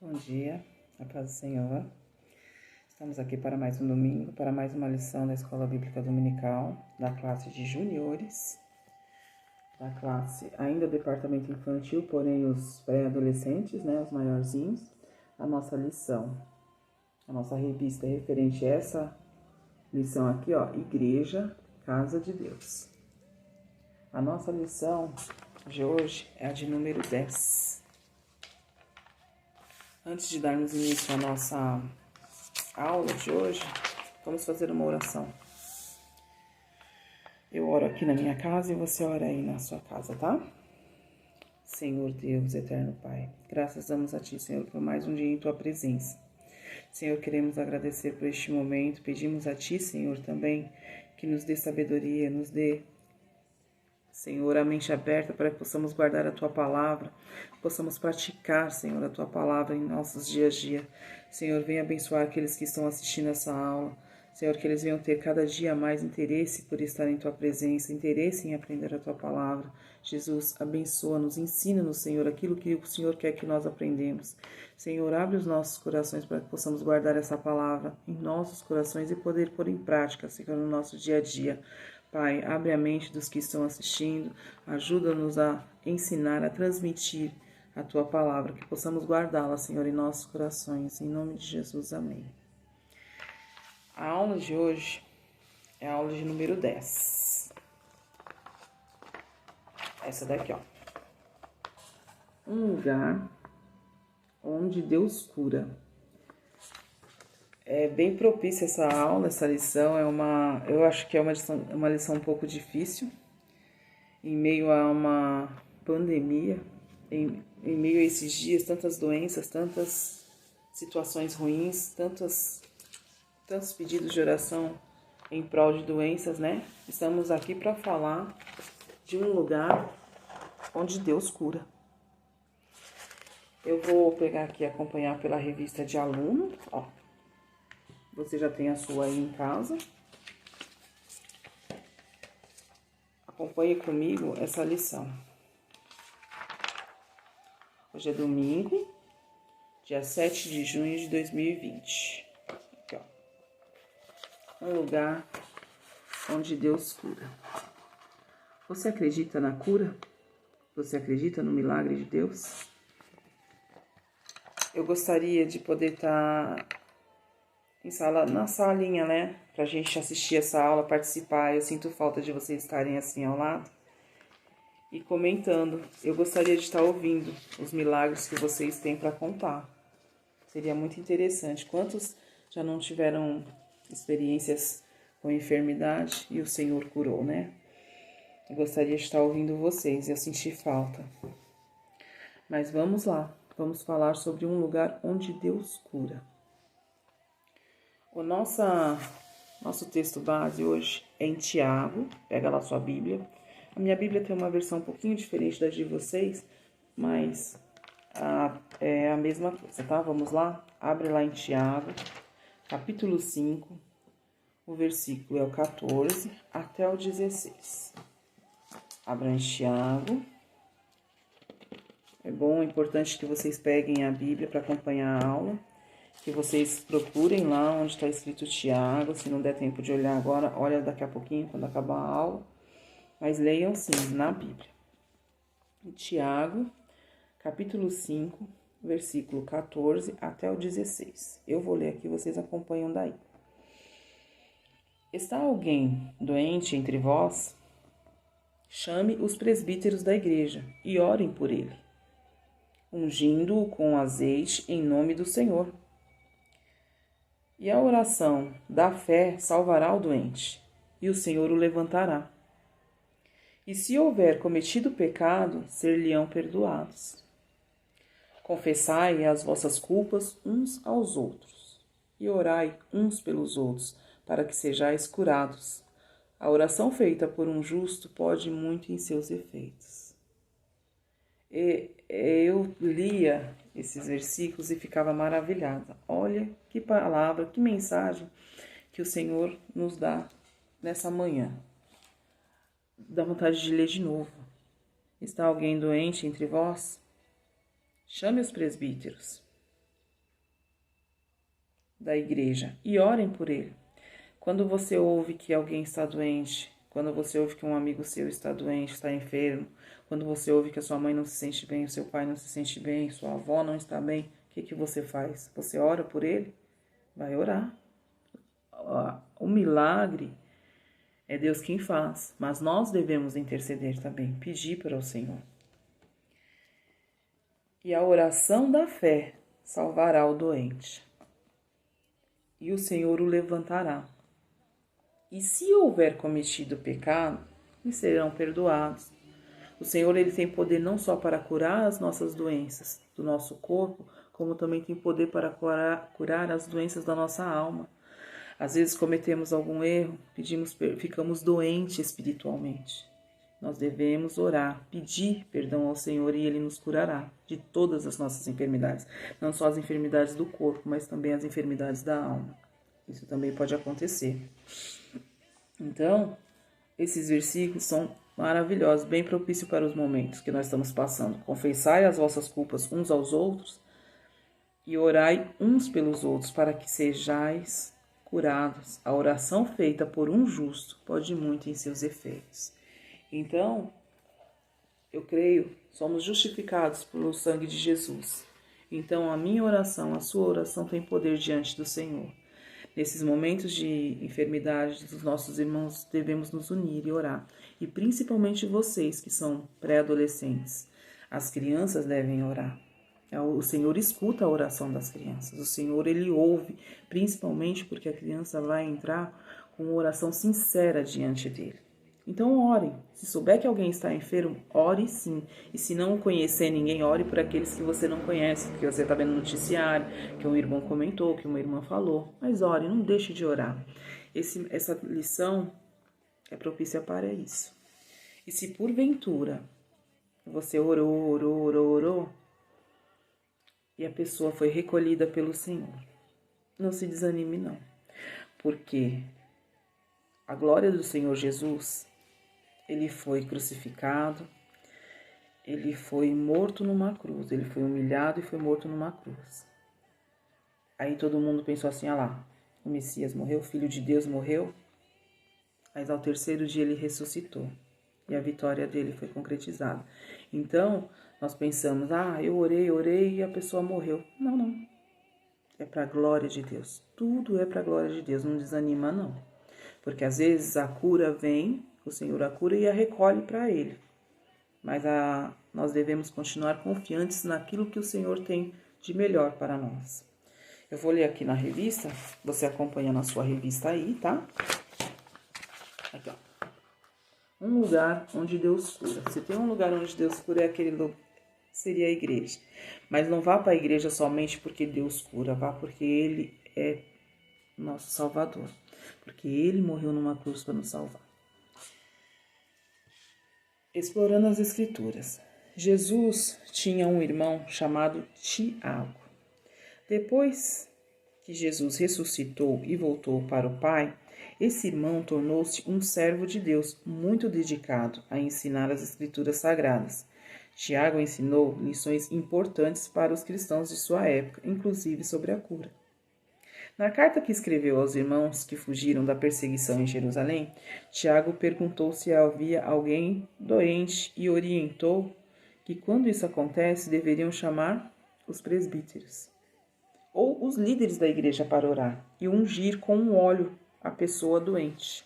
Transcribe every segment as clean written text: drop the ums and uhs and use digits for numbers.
Bom dia, a paz do Senhor. Estamos aqui para mais um domingo, para mais uma lição da Escola Bíblica Dominical, da classe de juniores, da classe ainda departamento infantil, porém os pré-adolescentes, os maiorzinhos. A nossa lição, a nossa revista é referente a essa lição aqui, Igreja, Casa de Deus. A nossa lição de hoje é a de número 10. Antes de darmos início à nossa aula de hoje, vamos fazer uma oração. Eu oro aqui na minha casa e você ora aí na sua casa, tá? Senhor Deus, eterno Pai, graças damos a Ti, Senhor, por mais um dia em Tua presença. Senhor, queremos agradecer por este momento, pedimos a Ti, Senhor, também que nos dê sabedoria, nos dê, Senhor, a mente aberta para que possamos guardar a Tua palavra, possamos praticar, Senhor, a Tua palavra em nossos dias a dia. Senhor, venha abençoar aqueles que estão assistindo essa aula. Senhor, que eles venham ter cada dia mais interesse por estar em Tua presença, interesse em aprender a Tua palavra. Jesus, abençoa-nos, ensina-nos, Senhor, aquilo que o Senhor quer que nós aprendemos. Senhor, abre os nossos corações para que possamos guardar essa palavra em nossos corações e poder pôr em prática, Senhor, no nosso dia a dia. Pai, abre a mente dos que estão assistindo, ajuda-nos a ensinar, a transmitir a Tua palavra, que possamos guardá-la, Senhor, em nossos corações. Em nome de Jesus, amém. A aula de hoje é a aula de número 10. Essa daqui, Um lugar onde Deus cura. É bem propícia essa aula, essa lição. Eu acho que é uma lição um pouco difícil, em meio a uma pandemia, em meio a esses dias, tantas doenças, tantas situações ruins, tantos pedidos de oração em prol de doenças, Estamos aqui para falar de um lugar onde Deus cura. Eu vou pegar aqui e acompanhar pela revista de aluno, Você já tem a sua aí em casa. Acompanhe comigo essa lição. Hoje é domingo, dia 7 de junho de 2020. Aqui, Um lugar onde Deus cura. Você acredita na cura? Você acredita no milagre de Deus? Eu gostaria de poder estar na salinha, Pra gente assistir essa aula, participar. Eu sinto falta de vocês estarem assim ao lado e comentando. Eu gostaria de estar ouvindo os milagres que vocês têm para contar. Seria muito interessante. Quantos já não tiveram experiências com enfermidade e o Senhor curou, Eu gostaria de estar ouvindo vocês. Eu senti falta. Mas vamos lá. Vamos falar sobre um lugar onde Deus cura. O nosso texto base hoje é em Tiago. Pega lá sua Bíblia. A minha Bíblia tem uma versão um pouquinho diferente da de vocês, mas é a mesma coisa, tá? Vamos lá? Abre lá em Tiago, capítulo 5, o versículo é o 14 até o 16. Abra em Tiago. É importante que vocês peguem a Bíblia para acompanhar a aula, que vocês procurem lá onde está escrito Tiago. Se não der tempo de olhar agora, olha daqui a pouquinho, quando acabar a aula. Mas leiam sim, na Bíblia. Tiago, capítulo 5, versículo 14 até o 16. Eu vou ler aqui, vocês acompanham daí. Está alguém doente entre vós? Chame os presbíteros da igreja e orem por ele, ungindo-o com azeite em nome do Senhor. E a oração da fé salvará o doente, e o Senhor o levantará. E se houver cometido pecado, ser-lhe-ão perdoados. Confessai as vossas culpas uns aos outros, e orai uns pelos outros, para que sejais curados. A oração feita por um justo pode muito em seus efeitos. Eu lia esses versículos e ficava maravilhada. Olha que palavra, que mensagem que o Senhor nos dá nessa manhã. Dá vontade de ler de novo. Está alguém doente entre vós? Chame os presbíteros da igreja e orem por ele. Quando você ouve que alguém está doente, quando você ouve que um amigo seu está doente, está enfermo, quando você ouve que a sua mãe não se sente bem, o seu pai não se sente bem, sua avó não está bem, o que você faz? Você ora por ele? Vai orar. O milagre é Deus quem faz, mas nós devemos interceder também, pedir para o Senhor. E a oração da fé salvará o doente, e o Senhor o levantará. E se houver cometido pecado, lhes serão perdoados. O Senhor, ele tem poder não só para curar as nossas doenças do nosso corpo, como também tem poder para curar as doenças da nossa alma. Às vezes cometemos algum erro, ficamos doentes espiritualmente. Nós devemos orar, pedir perdão ao Senhor e Ele nos curará de todas as nossas enfermidades. Não só as enfermidades do corpo, mas também as enfermidades da alma. Isso também pode acontecer. Então, esses versículos são maravilhosos, bem propícios para os momentos que nós estamos passando. Confessai as vossas culpas uns aos outros e orai uns pelos outros para que sejais curados. A oração feita por um justo pode muito em seus efeitos. Então, eu creio, somos justificados pelo sangue de Jesus. Então, a minha oração, a sua oração tem poder diante do Senhor. Nesses momentos de enfermidade dos nossos irmãos, devemos nos unir e orar. E principalmente vocês que são pré-adolescentes. As crianças devem orar. O Senhor escuta a oração das crianças. O Senhor, Ele ouve, principalmente porque a criança vai entrar com uma oração sincera diante dEle. Então, orem. Se souber que alguém está enfermo, ore sim. E se não conhecer ninguém, ore por aqueles que você não conhece, que você está vendo no noticiário, que um irmão comentou, que uma irmã falou. Mas ore, não deixe de orar. Essa lição é propícia para isso. E se porventura você orou, e a pessoa foi recolhida pelo Senhor, não se desanime não. Porque a glória do Senhor Jesus, Ele foi crucificado, Ele foi morto numa cruz, Ele foi humilhado e foi morto numa cruz. Aí todo mundo pensou assim, ah lá, o Messias morreu, o Filho de Deus morreu, mas ao terceiro dia Ele ressuscitou e a vitória dele foi concretizada. Então, nós pensamos, eu orei e a pessoa morreu. Não. É para a glória de Deus. Tudo é para a glória de Deus, não desanima não. Porque às vezes a cura vem, o Senhor a cura e a recolhe para Ele. Mas nós devemos continuar confiantes naquilo que o Senhor tem de melhor para nós. Eu vou ler aqui na revista, você acompanha na sua revista aí, tá? Aqui, ó. Um lugar onde Deus cura. Se tem um lugar onde Deus cura, é aquele lugar, seria a igreja. Mas não vá para a igreja somente porque Deus cura, vá porque Ele é nosso Salvador. Porque Ele morreu numa cruz para nos salvar. Explorando as Escrituras. Jesus tinha um irmão chamado Tiago. Depois que Jesus ressuscitou e voltou para o Pai, esse irmão tornou-se um servo de Deus muito dedicado a ensinar as Escrituras Sagradas. Tiago ensinou lições importantes para os cristãos de sua época, inclusive sobre a cura. Na carta que escreveu aos irmãos que fugiram da perseguição em Jerusalém, Tiago perguntou se havia alguém doente e orientou que quando isso acontece deveriam chamar os presbíteros ou os líderes da igreja para orar e ungir com um óleo a pessoa doente.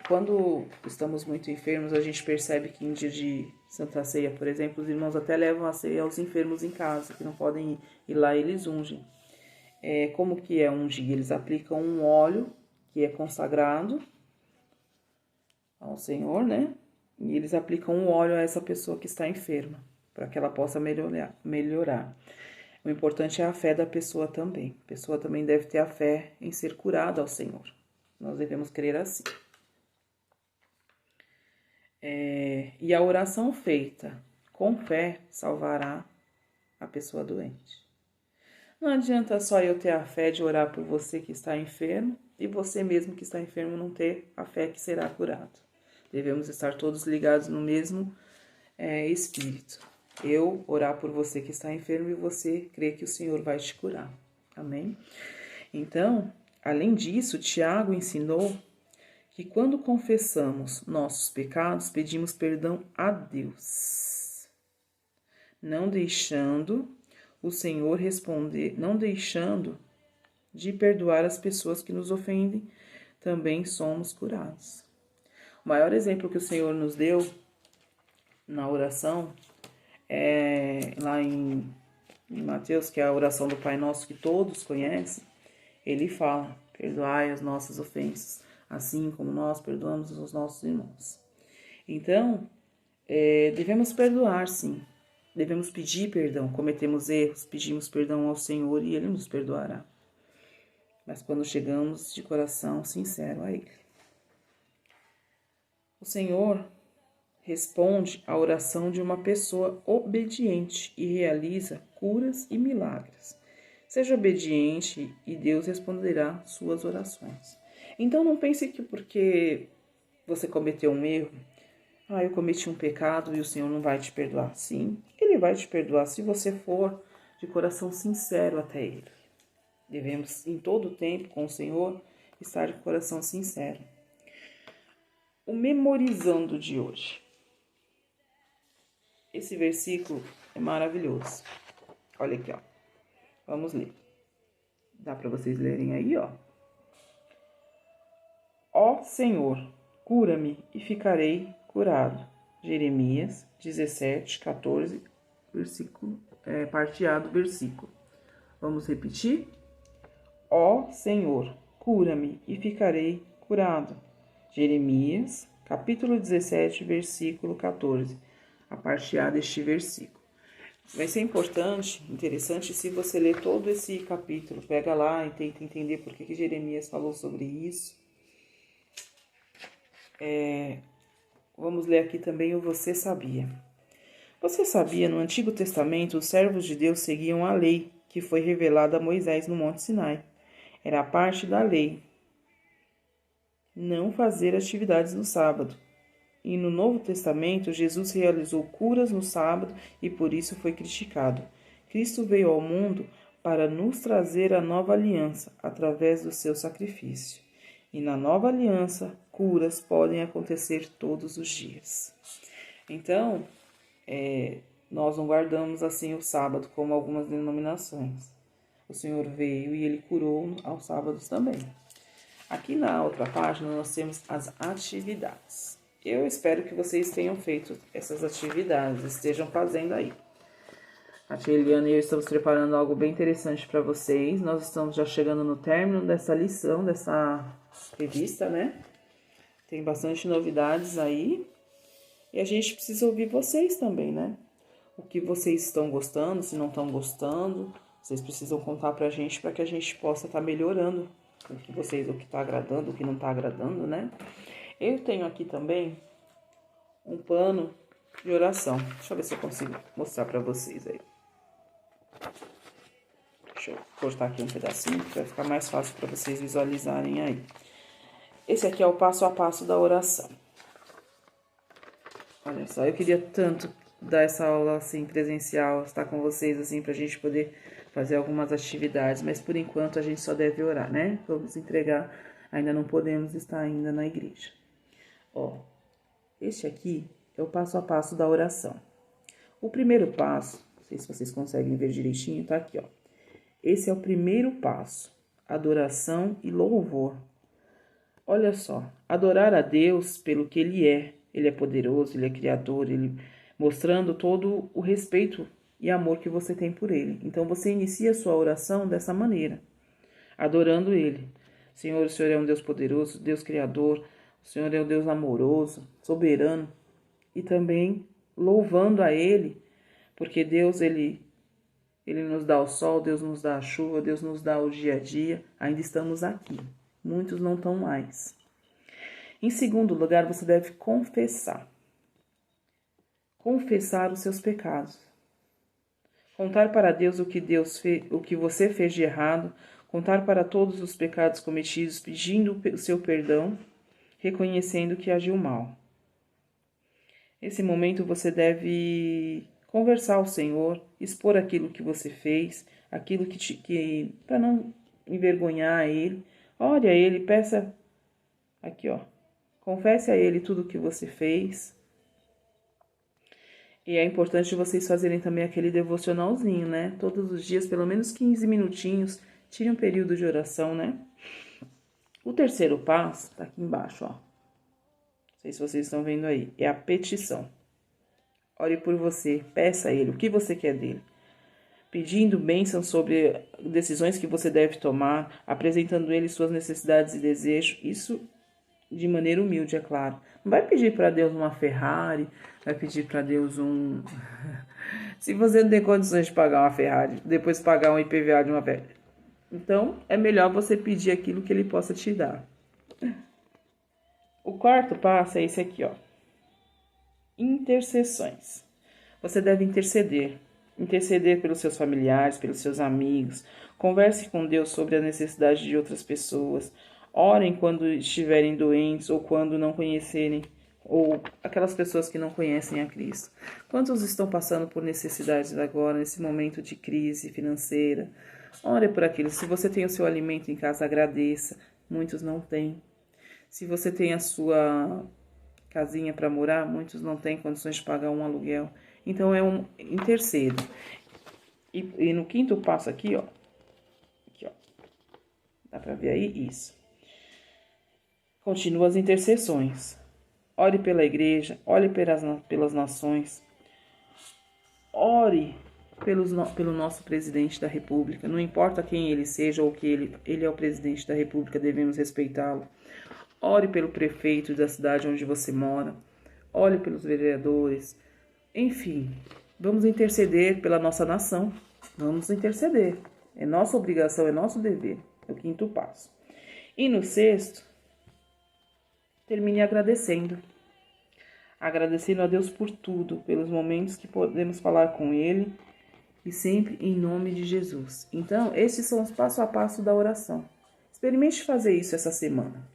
Quando estamos muito enfermos, a gente percebe que em dia de Santa Ceia, por exemplo, os irmãos até levam a ceia aos enfermos em casa, que não podem ir lá, eles ungem. Como que é ungir? Eles aplicam um óleo que é consagrado ao Senhor, né? E eles aplicam um óleo a essa pessoa que está enferma, para que ela possa melhorar. O importante é a fé da pessoa também. A pessoa também deve ter a fé em ser curada ao Senhor. Nós devemos crer assim. E a oração feita com fé salvará a pessoa doente. Não adianta só eu ter a fé de orar por você que está enfermo e você mesmo que está enfermo não ter a fé que será curado. Devemos estar todos ligados no mesmo espírito. Eu orar por você que está enfermo e você crer que o Senhor vai te curar. Amém? Então, além disso, Tiago ensinou que quando confessamos nossos pecados, pedimos perdão a Deus, não deixando o Senhor responder, não deixando de perdoar as pessoas que nos ofendem, também somos curados. O maior exemplo que o Senhor nos deu na oração é lá em Mateus, que é a oração do Pai Nosso que todos conhecem. Ele fala: perdoai as nossas ofensas, assim como nós perdoamos os nossos irmãos. Então, devemos perdoar, sim. Devemos pedir perdão. Cometemos erros, pedimos perdão ao Senhor e Ele nos perdoará. Mas quando chegamos de coração sincero a Ele. O Senhor responde à oração de uma pessoa obediente e realiza curas e milagres. Seja obediente e Deus responderá suas orações. Então não pense que porque você cometeu um erro, eu cometi um pecado e o Senhor não vai te perdoar. Sim, Ele vai te perdoar se você for de coração sincero até Ele. Devemos, em todo o tempo, com o Senhor, estar de coração sincero. O memorizando de hoje. Esse versículo é maravilhoso. Olha aqui, ó. Vamos ler. Dá para vocês lerem aí, ó. Ó Senhor, cura-me e ficarei curado. Jeremias 17, 14, versículo, parte A do versículo. Vamos repetir? Ó Senhor, cura-me e ficarei curado. Jeremias, capítulo 17, versículo 14, a parte A deste versículo. Vai ser importante, interessante, se você ler todo esse capítulo, pega lá e tenta entender por que Jeremias falou sobre isso. Vamos ler aqui também o Você Sabia. Você sabia, no Antigo Testamento, os servos de Deus seguiam a lei que foi revelada a Moisés no Monte Sinai. Era parte da lei não fazer atividades no sábado. E no Novo Testamento, Jesus realizou curas no sábado e por isso foi criticado. Cristo veio ao mundo para nos trazer a nova aliança através do seu sacrifício. E na nova aliança, curas podem acontecer todos os dias. Então, nós não guardamos assim o sábado como algumas denominações. O Senhor veio e Ele curou aos sábados também. Aqui na outra página nós temos as atividades. Eu espero que vocês tenham feito essas atividades, estejam fazendo aí. A tia Eliana e eu estamos preparando algo bem interessante para vocês. Nós estamos já chegando no término dessa lição, dessa revista, né? Tem bastante novidades aí. E a gente precisa ouvir vocês também, né? O que vocês estão gostando, se não estão gostando. Vocês precisam contar pra gente para que a gente possa estar melhorando o que está agradando, o que não está agradando, né? Eu tenho aqui também um plano de oração. Deixa eu ver se eu consigo mostrar para vocês aí. Deixa eu cortar aqui um pedacinho, que vai ficar mais fácil para vocês visualizarem aí. Esse aqui é o passo a passo da oração. Olha só, eu queria tanto dar essa aula assim presencial, estar com vocês assim pra gente poder fazer algumas atividades, mas por enquanto a gente só deve orar, né? Vamos entregar, ainda não podemos estar ainda na igreja. Ó, este aqui é o passo a passo da oração. O primeiro passo, não sei se vocês conseguem ver direitinho, tá aqui, ó. Esse é o primeiro passo, adoração e louvor. Olha só, adorar a Deus pelo que Ele é. Ele é poderoso, Ele é criador, Ele mostrando todo o respeito e amor que você tem por Ele. Então, você inicia a sua oração dessa maneira, adorando Ele. Senhor, o Senhor é um Deus poderoso, Deus criador, o Senhor é um Deus amoroso, soberano. E também louvando a Ele, porque Deus, Ele nos dá o sol, Deus nos dá a chuva, Deus nos dá o dia a dia. Ainda estamos aqui. Muitos não estão mais. Em segundo lugar, você deve confessar. Confessar os seus pecados. Contar para Deus o que você fez de errado, contar para todos os pecados cometidos, pedindo o seu perdão, reconhecendo que agiu mal. Nesse momento você deve conversar ao Senhor, expor aquilo que você fez, aquilo que para não envergonhar ele. Ore a ele, peça aqui, ó. Confesse a ele tudo o que você fez. E é importante vocês fazerem também aquele devocionalzinho, né? Todos os dias, pelo menos 15 minutinhos, tire um período de oração, né? O terceiro passo tá aqui embaixo, ó. Não sei se vocês estão vendo aí. É a petição. Ore por você, peça a ele o que você quer dele. Pedindo bênçãos sobre decisões que você deve tomar, apresentando a ele suas necessidades e desejos. Isso de maneira humilde, é claro. Não vai pedir para Deus uma Ferrari, vai pedir para Deus um... Se você não tem condições de pagar uma Ferrari, depois pagar um IPVA de uma Ferrari, então é melhor você pedir aquilo que ele possa te dar. O quarto passo é esse aqui, ó. Intercessões. Você deve interceder. Interceder pelos seus familiares, pelos seus amigos. Converse com Deus sobre a necessidade de outras pessoas. Orem quando estiverem doentes ou quando não conhecerem, ou aquelas pessoas que não conhecem a Cristo. Quantos estão passando por necessidades agora, nesse momento de crise financeira? Ore por aquilo. Se você tem o seu alimento em casa, agradeça. Muitos não têm. Se você tem a sua casinha para morar, muitos não têm condições de pagar um aluguel. Então é um intercedo. E no quinto passo aqui, ó. Dá para ver aí isso. Continua as intercessões. Ore pela igreja, ore pelas nações. Ore pelo nosso presidente da República. Não importa quem ele seja ou que ele é o presidente da República, devemos respeitá-lo. Ore pelo prefeito da cidade onde você mora. Ore pelos vereadores. Enfim, vamos interceder pela nossa nação. Vamos interceder. É nossa obrigação, é nosso dever. É o quinto passo. E no sexto, termine agradecendo. Agradecendo a Deus por tudo, pelos momentos que podemos falar com Ele e sempre em nome de Jesus. Então, esses são os passo a passo da oração. Experimente fazer isso essa semana.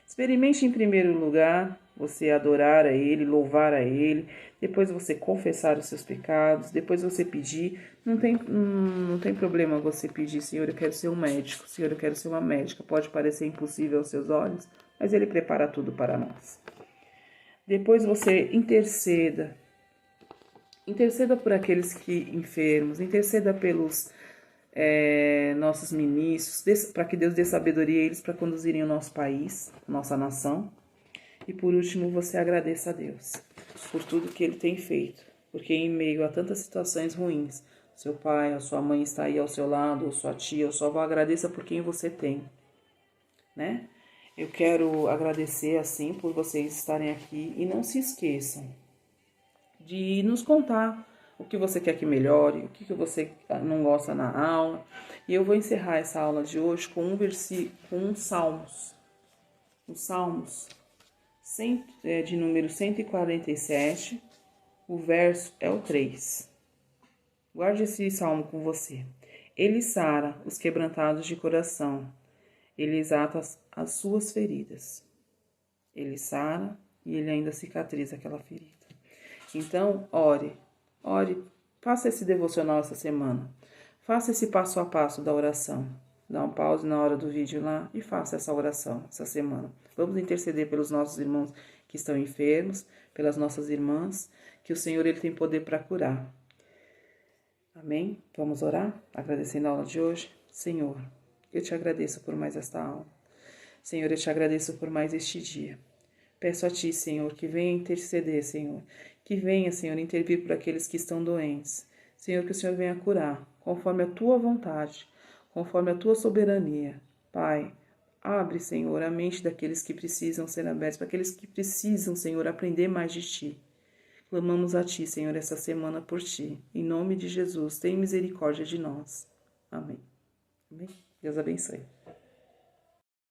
Experimente em primeiro lugar você adorar a Ele, louvar a Ele, depois você confessar os seus pecados, depois você pedir. Não tem problema você pedir, Senhor, eu quero ser um médico, Senhor, eu quero ser uma médica. Pode parecer impossível aos seus olhos, mas Ele prepara tudo para nós. Depois você interceda. Interceda por aqueles que enfermos, interceda pelos nossos ministros, para que Deus dê sabedoria a eles para conduzirem o nosso país, nossa nação. E por último, você agradeça a Deus por tudo que Ele tem feito, porque em meio a tantas situações ruins, seu pai, a sua mãe está aí ao seu lado, ou sua tia, ou sua avó, agradeça por quem você tem, né? Eu quero agradecer, assim, por vocês estarem aqui e não se esqueçam de nos contar o que você quer que melhore, o que você não gosta na aula. E eu vou encerrar essa aula de hoje com um versículo, com um Salmos. Os Salmos de número 147, o verso é o 3. Guarde esse salmo com você. Ele sara os quebrantados de coração, ele exata as suas feridas. Ele sara e ele ainda cicatriza aquela ferida. Então, ore, faça esse devocional essa semana. Faça esse passo a passo da oração. Dá um pause na hora do vídeo lá e faça essa oração essa semana. Vamos interceder pelos nossos irmãos que estão enfermos, pelas nossas irmãs, que o Senhor ele tem poder para curar. Amém? Vamos orar? Agradecendo a aula de hoje. Senhor, eu te agradeço por mais esta aula. Senhor, eu te agradeço por mais este dia. Peço a Ti, Senhor, que venha interceder, Senhor. Que venha, Senhor, intervir por aqueles que estão doentes. Senhor, que o Senhor venha curar, conforme a Tua vontade, conforme a Tua soberania. Pai, abre, Senhor, a mente daqueles que precisam ser abertos, para aqueles que precisam, Senhor, aprender mais de Ti. Clamamos a Ti, Senhor, essa semana por Ti. Em nome de Jesus, tem misericórdia de nós. Amém. Amém. Deus abençoe.